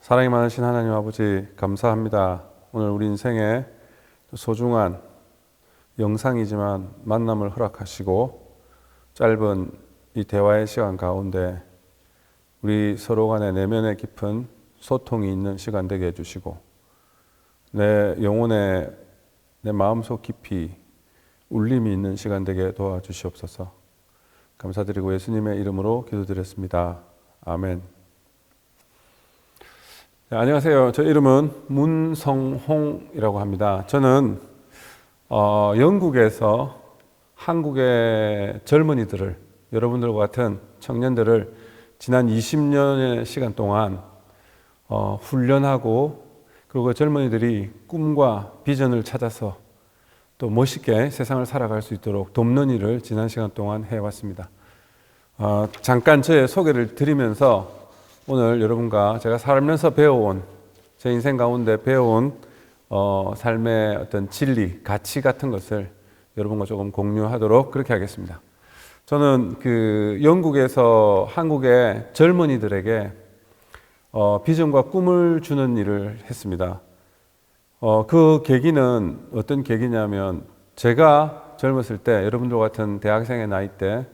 사랑이 많으신 하나님 아버지 감사합니다. 오늘 우리 인생의 소중한 영상이지만 만남을 허락하시고 짧은 이 대화의 시간 가운데 우리 서로 간의 내면의 깊은 소통이 있는 시간 되게 해주시고 내 영혼에 내 마음속 깊이 울림이 있는 시간 되게 도와주시옵소서. 감사드리고 예수님의 이름으로 기도드렸습니다. 아멘. 네, 안녕하세요. 저 이름은 문성홍이라고 합니다. 저는 영국에서 한국의 젊은이들을, 여러분들과 같은 청년들을 지난 20년의 시간 동안 훈련하고 그리고 젊은이들이 꿈과 비전을 찾아서 또 멋있게 세상을 살아갈 수 있도록 돕는 일을 지난 시간 동안 해왔습니다. 잠깐 저의 소개를 드리면서 오늘 여러분과 제가 살면서 배워온, 제 인생 가운데 배워온 삶의 어떤 진리, 가치 같은 것을 여러분과 조금 공유하도록 그렇게 하겠습니다. 저는 영국에서 한국의 젊은이들에게 비전과 꿈을 주는 일을 했습니다. 그 계기는 어떤 계기냐면, 제가 젊었을 때, 여러분들 같은 대학생의 나이 때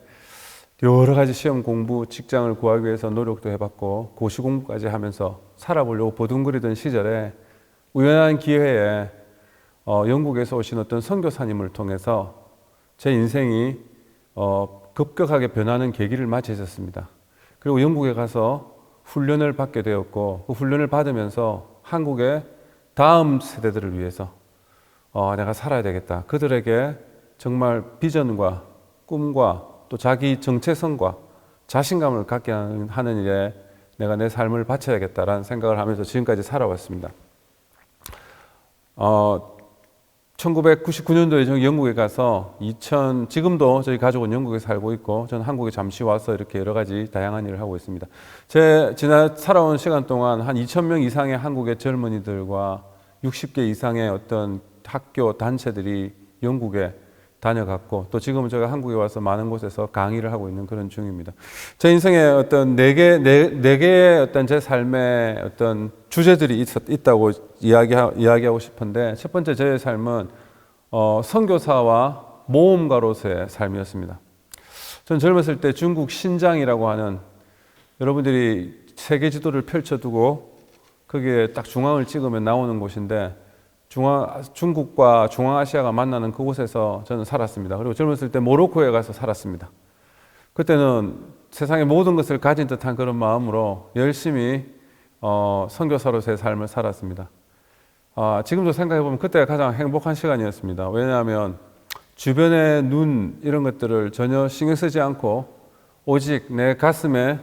여러 가지 시험 공부, 직장을 구하기 위해서 노력도 해봤고 고시 공부까지 하면서 살아보려고 보둥거리던 시절에 우연한 기회에 영국에서 오신 어떤 선교사님을 통해서 제 인생이 급격하게 변하는 계기를 맞이해 줬습니다. 그리고 영국에 가서 훈련을 받게 되었고, 그 훈련을 받으면서 한국의 다음 세대들을 위해서 내가 살아야 되겠다. 그들에게 정말 비전과 꿈과 또 자기 정체성과 자신감을 갖게 하는 일에 내가 내 삶을 바쳐야겠다라는 생각을 하면서 지금까지 살아왔습니다. 1999년도에 영국에 가서 지금도 저희 가족은 영국에 살고 있고 저는 한국에 잠시 와서 이렇게 여러 가지 다양한 일을 하고 있습니다. 제 지난 살아온 시간 동안 한 2,000명 이상의 한국의 젊은이들과 60개 이상의 어떤 학교 단체들이 영국에 다녀갔고, 또 지금은 제가 한국에 와서 많은 곳에서 강의를 하고 있는 그런 중입니다. 제 인생에 어떤 네 개의 어떤 제 삶의 어떤 주제들이 있다고 이야기하고 싶은데, 첫 번째 제 삶은 선교사와 모험가로서의 삶이었습니다. 전 젊었을 때 중국 신장이라고 하는, 여러분들이 세계 지도를 펼쳐두고 거기에 딱 중앙을 찍으면 나오는 곳인데, 중국과 중앙아시아가 만나는 그곳에서 저는 살았습니다. 그리고 젊었을 때 모로코에 가서 살았습니다. 그때는 세상의 모든 것을 가진 듯한 그런 마음으로 열심히 선교사로서의 삶을 살았습니다. 지금도 생각해보면 그때가 가장 행복한 시간이었습니다. 왜냐하면 주변의 눈 이런 것들을 전혀 신경 쓰지 않고 오직 내 가슴에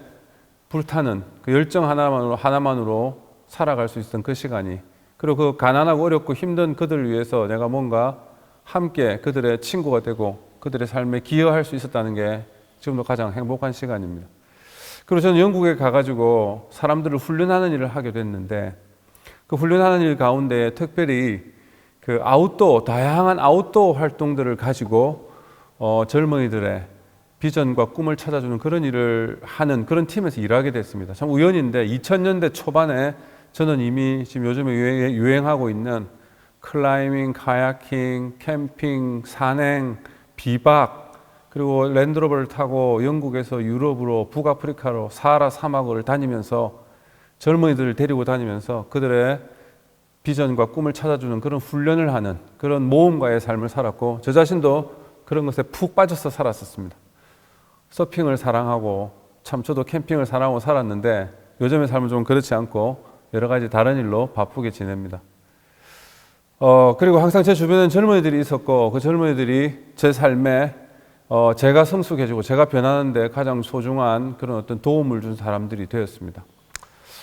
불타는 그 열정 하나만으로 살아갈 수 있었던 그 시간이, 그리고 그 가난하고 어렵고 힘든 그들을 위해서 내가 뭔가 함께 그들의 친구가 되고 그들의 삶에 기여할 수 있었다는 게 지금도 가장 행복한 시간입니다. 그리고 저는 영국에 가가지고 사람들을 훈련하는 일을 하게 됐는데, 그 훈련하는 일 가운데 특별히 다양한 아웃도어 활동들을 가지고 젊은이들의 비전과 꿈을 찾아주는 그런 일을 하는 그런 팀에서 일하게 됐습니다. 참 우연인데 2000년대 초반에 저는 이미 지금 요즘에 유행하고 있는 클라이밍, 카야킹, 캠핑, 산행, 비박, 그리고 랜드로버를 타고 영국에서 유럽으로 북아프리카로 사하라 사막을 다니면서 젊은이들을 데리고 다니면서 그들의 비전과 꿈을 찾아주는 그런 훈련을 하는 그런 모험가의 삶을 살았고, 저 자신도 그런 것에 푹 빠져서 살았었습니다. 서핑을 사랑하고, 참 저도 캠핑을 사랑하고 살았는데 요즘의 삶은 좀 그렇지 않고 여러 가지 다른 일로 바쁘게 지냅니다. 그리고 항상 제 주변에는 젊은이들이 있었고, 그 젊은이들이 제 삶에 제가 성숙해지고 제가 변하는데 가장 소중한 그런 어떤 도움을 준 사람들이 되었습니다.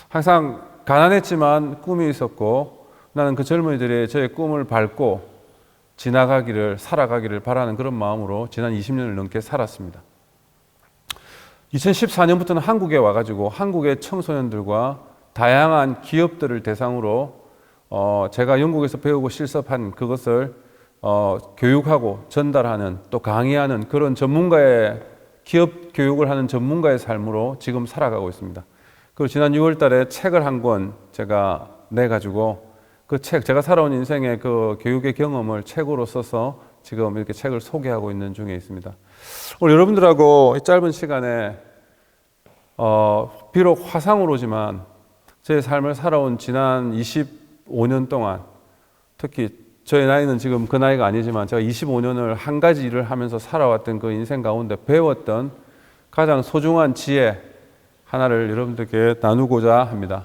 항상 가난했지만 꿈이 있었고, 나는 그 젊은이들의 저의 꿈을 밟고 살아가기를 바라는 그런 마음으로 지난 20년을 넘게 살았습니다. 2014년부터는 한국에 와가지고 한국의 청소년들과 다양한 기업들을 대상으로 제가 영국에서 배우고 실습한 그것을 교육하고 전달하는, 또 강의하는 그런 기업 교육을 하는 전문가의 삶으로 지금 살아가고 있습니다. 그리고 지난 6월 달에 책을 한 권 제가 내가지고 그 책, 제가 살아온 인생의 그 교육의 경험을 책으로 써서 지금 이렇게 책을 소개하고 있는 중에 있습니다. 오늘 여러분들하고 짧은 시간에 비록 화상으로지만 제 삶을 살아온 지난 25년 동안, 특히 저의 나이는 지금 그 나이가 아니지만 제가 25년을 한 가지 일을 하면서 살아왔던 그 인생 가운데 배웠던 가장 소중한 지혜 하나를 여러분들께 나누고자 합니다.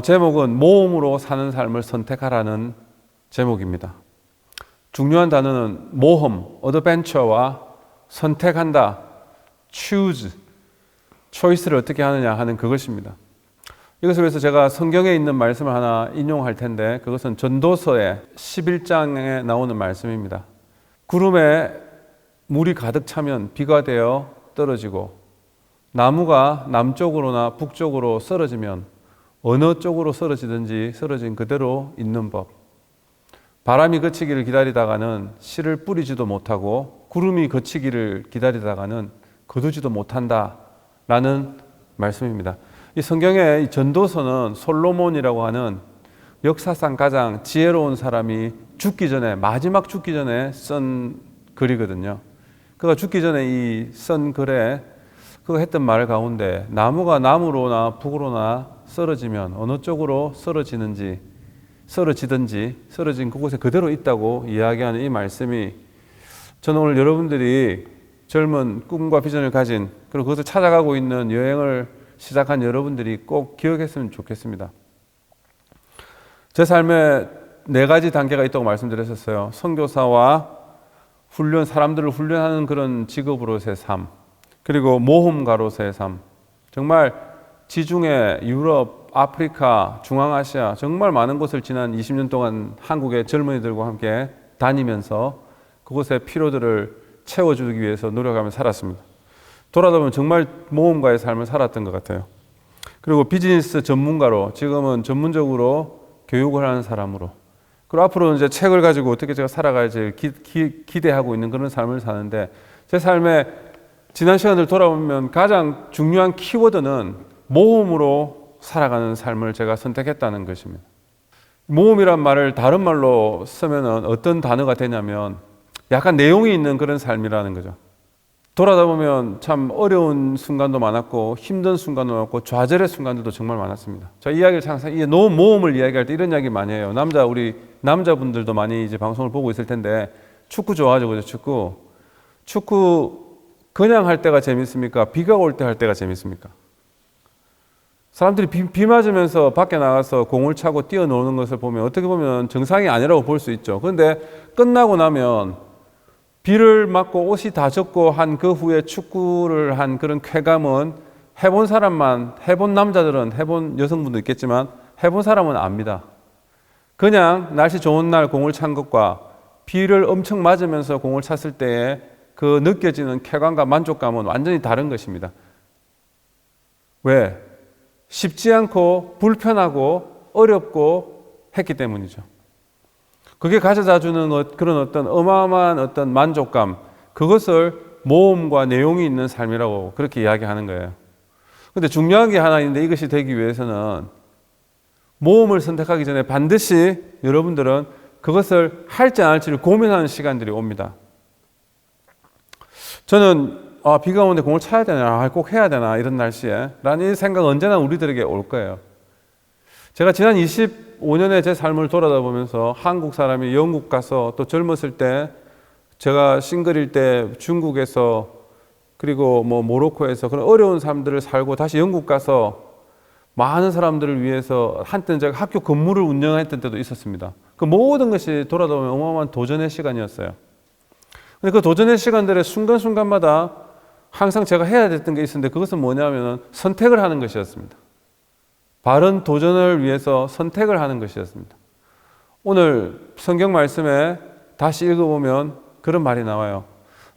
제목은 모험으로 사는 삶을 선택하라는 제목입니다. 중요한 단어는 모험, 어드벤처와 선택한다, choice를 어떻게 하느냐 하는 그것입니다. 이것을 위해서 제가 성경에 있는 말씀을 하나 인용할 텐데 그것은 전도서의 11장에 나오는 말씀입니다. 구름에 물이 가득 차면 비가 되어 떨어지고 나무가 남쪽으로나 북쪽으로 쓰러지면 어느 쪽으로 쓰러지든지 쓰러진 그대로 있는 법. 바람이 그치기를 기다리다가는 씨를 뿌리지도 못하고 구름이 그치기를 기다리다가는 거두지도 못한다 라는 말씀입니다. 이 성경의 전도서는 솔로몬이라고 하는 역사상 가장 지혜로운 사람이 죽기 전에, 마지막 죽기 전에 쓴 글이거든요. 그가 죽기 전에 이 쓴 글에 그가 했던 말 가운데 나무가 남으로나 북으로나 쓰러지면 어느 쪽으로 쓰러지든지 쓰러진 그곳에 그대로 있다고 이야기하는 이 말씀이 저는 오늘 여러분들이 젊은 꿈과 비전을 가진 그리고 그것을 찾아가고 있는 여행을 시작한 여러분들이 꼭 기억했으면 좋겠습니다. 제 삶에 4가지 단계가 있다고 말씀드렸었어요. 선교사와 훈련, 사람들을 훈련하는 그런 직업으로서의 삶, 그리고 모험가로서의 삶. 정말 지중해, 유럽, 아프리카, 중앙아시아 정말 많은 곳을 지난 20년 동안 한국의 젊은이들과 함께 다니면서 그곳의 필요들을 채워주기 위해서 노력하며 살았습니다. 돌아보면 정말 모험가의 삶을 살았던 것 같아요. 그리고 비즈니스 전문가로 지금은 전문적으로 교육을 하는 사람으로 그리고 앞으로는 이제 책을 가지고 어떻게 제가 살아갈지 기대하고 있는 그런 삶을 사는데 제 삶에 지난 시간을 돌아보면 가장 중요한 키워드는 모험으로 살아가는 삶을 제가 선택했다는 것입니다. 모험이란 말을 다른 말로 쓰면 어떤 단어가 되냐면 약간 내용이 있는 그런 삶이라는 거죠. 돌아다 보면 참 어려운 순간도 많았고 힘든 순간도 많았고 좌절의 순간들도 정말 많았습니다. 저 이야기를 항상 모험을 이야기할 때 이런 이야기 많이 해요. 우리 남자분들도 많이 이제 방송을 보고 있을 텐데 축구 좋아하죠, 그죠? 축구 그냥 할 때가 재밌습니까? 비가 올 때 할 때가 재밌습니까? 사람들이 비 맞으면서 밖에 나가서 공을 차고 뛰어노는 것을 보면 어떻게 보면 정상이 아니라고 볼 수 있죠. 그런데 끝나고 나면 비를 맞고 옷이 다 젖고 한 그 후에 축구를 한 그런 쾌감은 해본 남자들은, 해본 여성분도 있겠지만 해본 사람은 압니다. 그냥 날씨 좋은 날 공을 찬 것과 비를 엄청 맞으면서 공을 찼을 때의 그 느껴지는 쾌감과 만족감은 완전히 다른 것입니다. 왜? 쉽지 않고 불편하고 어렵고 했기 때문이죠. 그게 가져다 주는 그런 어떤 어마어마한 어떤 만족감, 그것을 모험과 내용이 있는 삶이라고 그렇게 이야기하는 거예요. 근데 중요한 게 하나 있는데 이것이 되기 위해서는 모험을 선택하기 전에 반드시 여러분들은 그것을 할지 안 할지를 고민하는 시간들이 옵니다. 저는 비가 오는데 공을 차야 되나, 꼭 해야 되나 이런 날씨에 라는 이 생각 언제나 우리들에게 올 거예요. 제가 지난 25년의 제 삶을 돌아다보면서 한국 사람이 영국 가서 또 젊었을 때 제가 싱글일 때 중국에서 그리고 모로코에서 그런 어려운 삶들을 살고 다시 영국 가서 많은 사람들을 위해서 한때는 제가 학교 건물을 운영했던 때도 있었습니다. 그 모든 것이 돌아다보면 어마어마한 도전의 시간이었어요. 근데 그 도전의 시간들의 순간순간마다 항상 제가 해야 됐던 게 있었는데 그것은 뭐냐면 선택을 하는 것이었습니다. 바른 도전을 위해서 선택을 하는 것이었습니다. 오늘 성경 말씀에 다시 읽어보면 그런 말이 나와요.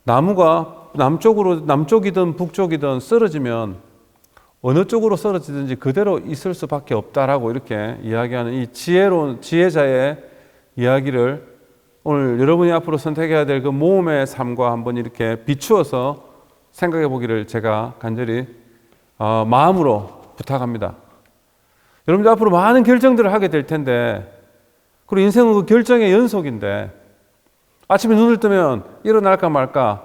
나무가 남쪽이든 북쪽이든 쓰러지면 어느 쪽으로 쓰러지든지 그대로 있을 수밖에 없다라고 이렇게 이야기하는 이 지혜자의 이야기를 오늘 여러분이 앞으로 선택해야 될 그 모험의 삶과 한번 이렇게 비추어서 생각해 보기를 제가 간절히 마음으로 부탁합니다. 여러분들 앞으로 많은 결정들을 하게 될 텐데, 그리고 인생은 그 결정의 연속인데, 아침에 눈을 뜨면 일어날까 말까,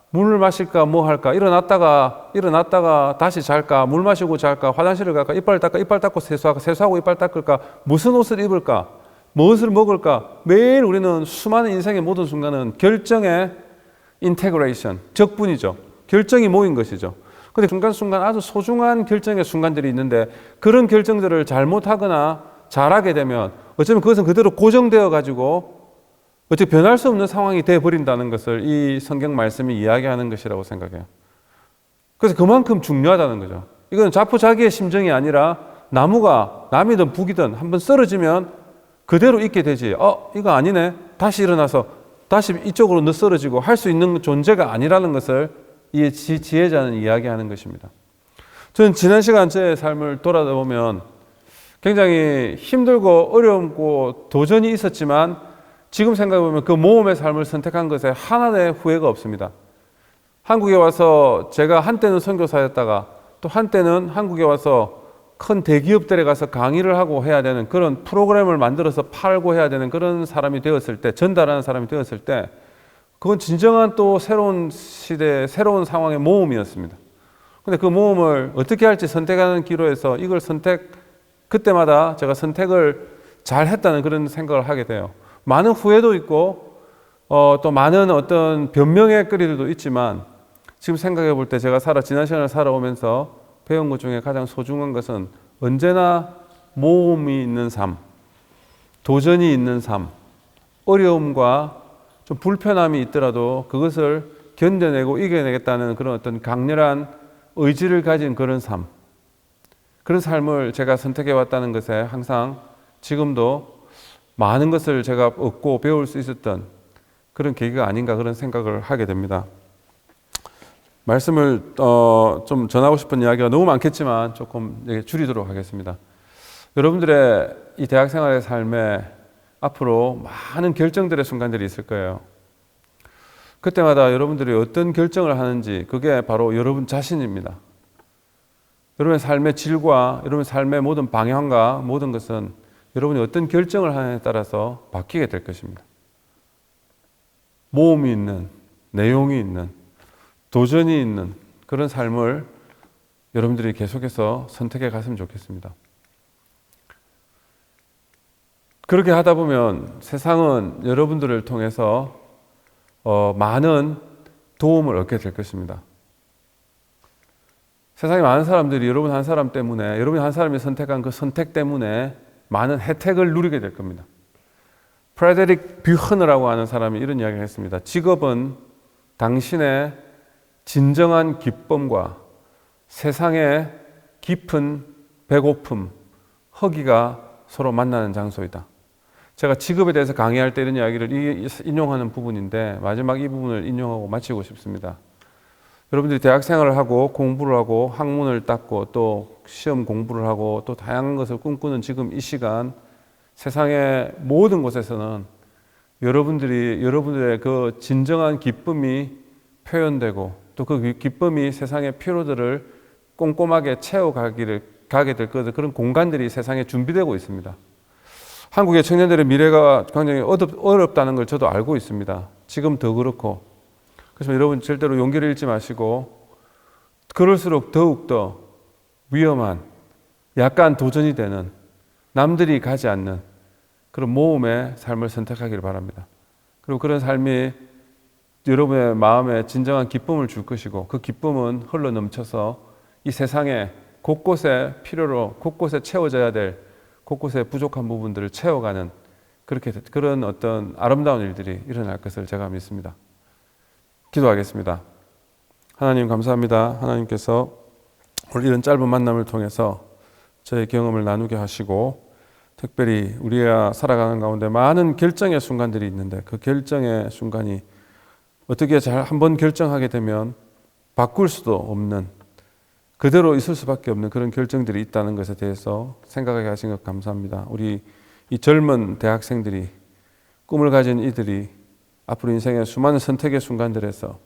물을 마실까 뭐 할까, 일어났다가 다시 잘까, 물 마시고 잘까, 화장실을 갈까, 이빨 닦고 세수하고 이빨 닦을까, 무슨 옷을 입을까, 무엇을 먹을까. 매일 우리는 수많은 인생의 모든 순간은 결정의 인테그레이션, 적분이죠. 결정이 모인 것이죠. 근데 순간순간 아주 소중한 결정의 순간들이 있는데 그런 결정들을 잘못하거나 잘하게 되면 어쩌면 그것은 그대로 고정되어 가지고 어떻게 변할 수 없는 상황이 되어버린다는 것을 이 성경 말씀이 이야기하는 것이라고 생각해요. 그래서 그만큼 중요하다는 거죠. 이건 자포자기의 심정이 아니라 나무가 남이든 북이든 한번 쓰러지면 그대로 있게 되지. 이거 아니네. 다시 일어나서 다시 이쪽으로 쓰러지고 할 수 있는 존재가 아니라는 것을 이 지혜자는 이야기하는 것입니다. 저는 지난 시간 제 삶을 돌아보면 굉장히 힘들고 어렵고 도전이 있었지만 지금 생각해보면 그 모험의 삶을 선택한 것에 하나의 후회가 없습니다. 한국에 와서 제가 한때는 선교사였다가 또 한때는 한국에 와서 큰 대기업들에 가서 강의를 하고 해야 되는 그런 프로그램을 만들어서 팔고 해야 되는 그런 사람이 되었을 때, 전달하는 사람이 되었을 때, 그건 진정한 또 새로운 시대, 새로운 상황의 모험이었습니다. 근데 그 모험을 어떻게 할지 선택하는 기로에서 이걸 그때마다 제가 선택을 잘 했다는 그런 생각을 하게 돼요. 많은 후회도 있고, 또 많은 어떤 변명의 거리들도 있지만, 지금 생각해 볼 때 제가 지난 시간을 살아오면서 배운 것 중에 가장 소중한 것은 언제나 모험이 있는 삶, 도전이 있는 삶, 어려움과 좀 불편함이 있더라도 그것을 견뎌내고 이겨내겠다는 그런 어떤 강렬한 의지를 가진 그런 삶, 그런 삶을 제가 선택해 왔다는 것에 항상 지금도 많은 것을 제가 얻고 배울 수 있었던 그런 계기가 아닌가 그런 생각을 하게 됩니다. 말씀을 좀 전하고 싶은 이야기가 너무 많겠지만 조금 줄이도록 하겠습니다. 여러분들의 이 대학생활의 삶에 앞으로 많은 결정들의 순간들이 있을 거예요. 그때마다 여러분들이 어떤 결정을 하는지 그게 바로 여러분 자신입니다. 여러분의 삶의 질과 여러분의 삶의 모든 방향과 모든 것은 여러분이 어떤 결정을 하느냐에 따라서 바뀌게 될 것입니다. 모험이 있는, 내용이 있는, 도전이 있는 그런 삶을 여러분들이 계속해서 선택해 갔으면 좋겠습니다. 그렇게 하다 보면 세상은 여러분들을 통해서 많은 도움을 얻게 될 것입니다. 세상에 많은 사람들이 여러분 한 사람 때문에, 여러분 한 사람이 선택한 그 선택 때문에 많은 혜택을 누리게 될 겁니다. 프레데릭 뷰허너라고 하는 사람이 이런 이야기를 했습니다. 직업은 당신의 진정한 기쁨과 세상의 깊은 배고픔, 허기가 서로 만나는 장소이다. 제가 직업에 대해서 강의할 때 이런 이야기를 인용하는 부분인데 마지막 이 부분을 인용하고 마치고 싶습니다. 여러분들이 대학 생활을 하고 공부를 하고 학문을 닦고 또 시험 공부를 하고 또 다양한 것을 꿈꾸는 지금 이 시간 세상의 모든 곳에서는 여러분들의 그 진정한 기쁨이 표현되고 또 그 기쁨이 세상의 피로들을 꼼꼼하게 가게 될 그런 공간들이 세상에 준비되고 있습니다. 한국의 청년들의 미래가 굉장히 어렵다는 걸 저도 알고 있습니다. 지금 더 그렇고. 그래서 여러분 절대로 용기를 잃지 마시고 그럴수록 더욱더 위험한 약간 도전이 되는 남들이 가지 않는 그런 모험의 삶을 선택하기를 바랍니다. 그리고 그런 삶이 여러분의 마음에 진정한 기쁨을 줄 것이고 그 기쁨은 흘러 넘쳐서 이 세상에 곳곳에 필요로 곳곳에 채워져야 될 곳곳에 부족한 부분들을 채워가는 그런 어떤 아름다운 일들이 일어날 것을 제가 믿습니다. 기도하겠습니다. 하나님 감사합니다. 하나님께서 오늘 이런 짧은 만남을 통해서 저의 경험을 나누게 하시고 특별히 우리가 살아가는 가운데 많은 결정의 순간들이 있는데 그 결정의 순간이 어떻게 잘 한번 결정하게 되면 바꿀 수도 없는 그대로 있을 수밖에 없는 그런 결정들이 있다는 것에 대해서 생각하게 하신 것 감사합니다. 우리 이 젊은 대학생들이 꿈을 가진 이들이 앞으로 인생의 수많은 선택의 순간들에서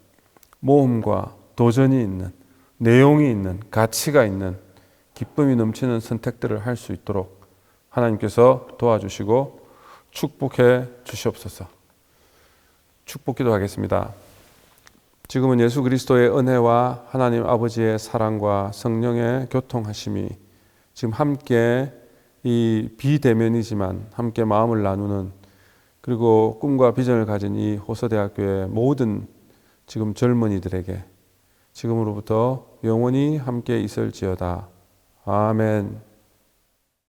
모험과 도전이 있는 내용이 있는 가치가 있는 기쁨이 넘치는 선택들을 할 수 있도록 하나님께서 도와주시고 축복해 주시옵소서. 축복 기도하겠습니다. 지금은 예수 그리스도의 은혜와 하나님 아버지의 사랑과 성령의 교통하심이 지금 함께 이 비대면이지만 함께 마음을 나누는 그리고 꿈과 비전을 가진 이 호서대학교의 모든 지금 젊은이들에게 지금으로부터 영원히 함께 있을지어다. 아멘.